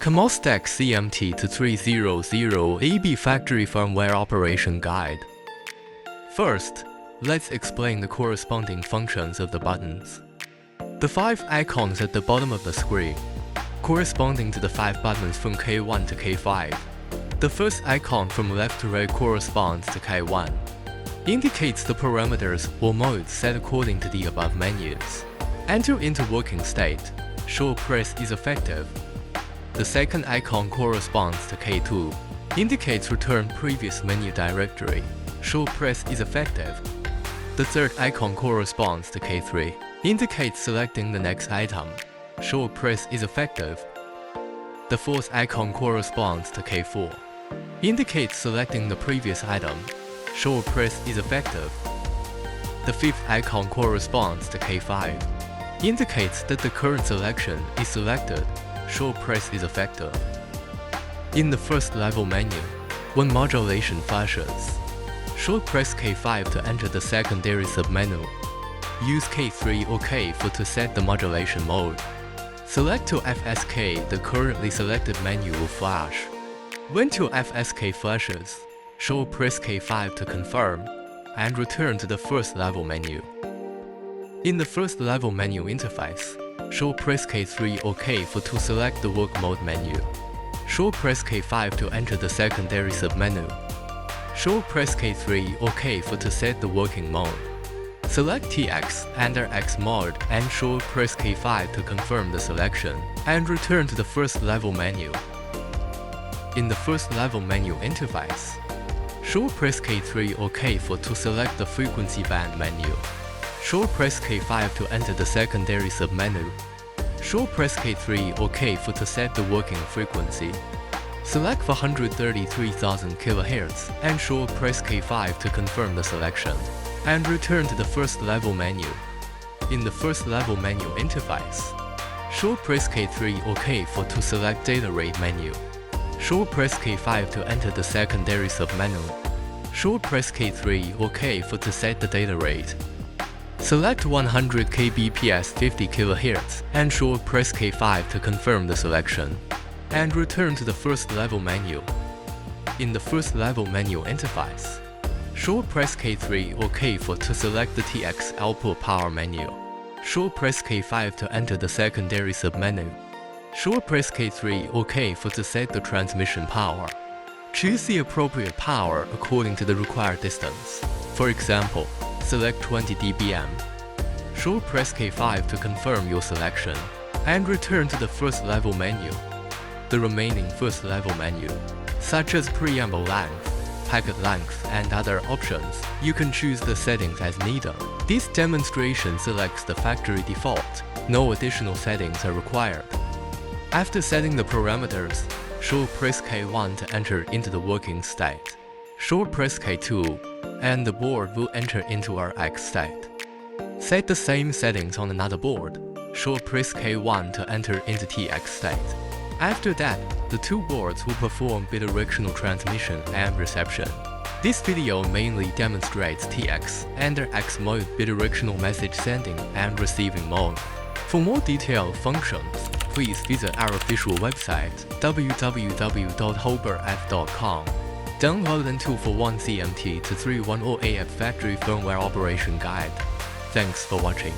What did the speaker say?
CMOSTEK CMT2300A factory firmware operation guide. First, let's explain the corresponding functions of the buttons. The 5 icons at the bottom of the screen, corresponding to the 5 buttons from K1 to K5. The first icon from left to right corresponds to K1, indicates the parameters or modes set according to the above menus. Enter into working state, show press is effective. The second icon corresponds to K2, indicates return previous menu directory, show press is effective. The third icon corresponds to K3, indicates selecting the next item, show press is effective. The fourth icon corresponds to K4, indicates selecting the previous item, show press is effective. The fifth icon corresponds to K5, indicates that the current selection is selected, show press is effective. In the first level menu, when modulation flashes, show press K5 to enter the secondary submenu. Use K3 or K4 to set the modulation mode. Select till FSK, the currently selected menu will flash. When till FSK flashes, show press K5 to confirm, and return to the first level menu. In the first level menu interface, show press K3 or K4 to select the work mode menu. Show press K5 to enter the secondary submenu. Show press K3 or K4 to set the working mode. Select TX, enter X mode, and show press K5 to confirm the selection, and return to the first level menu. In the first level menu interface, show press K3 or K4 to select the frequency band menu. Show press K5 to enter the secondary submenu. Show press K3 or K4 to set the working frequency. Select 433,000 kHz and show press K5 to confirm the selection, and return to the first level menu. In the first level menu interface, show press K3 or K4 to select data rate menu. Show press K5 to enter the secondary submenu. Show press K3 or K4 to set the data rate. Select 100 kbps 50 kHz and show press K5 to confirm the selection, and return to the first level menu. In the first level menu interface, show press K3 or K4 to select the TX output power menu. Show press K5 to enter the secondary submenu. Show press K3 or K4 to set the transmission power. Choose the appropriate power according to the required distance. For example, select 20 dBm. Show press K5 to confirm your selection, and return to the first level menu. The remaining first level menu, such as preamble length, packet length, and other options, you can choose the settings as needed. This demonstration selects the factory default. No additional settings are required. After setting the parameters, show press K1 to enter into the working state. Show press K2, and the board will enter our RX state. Set the same settings on another board. Show press K1 to enter into TX state. After that, the two boards will perform bidirectional transmission and reception. This video mainly demonstrates TX and X mode bidirectional message sending and receiving mode. For more detailed functions, please visit our official website www.hoberf.com. Download and 2-for-1 CMT2300A factory firmware operation guide. Thanks for watching.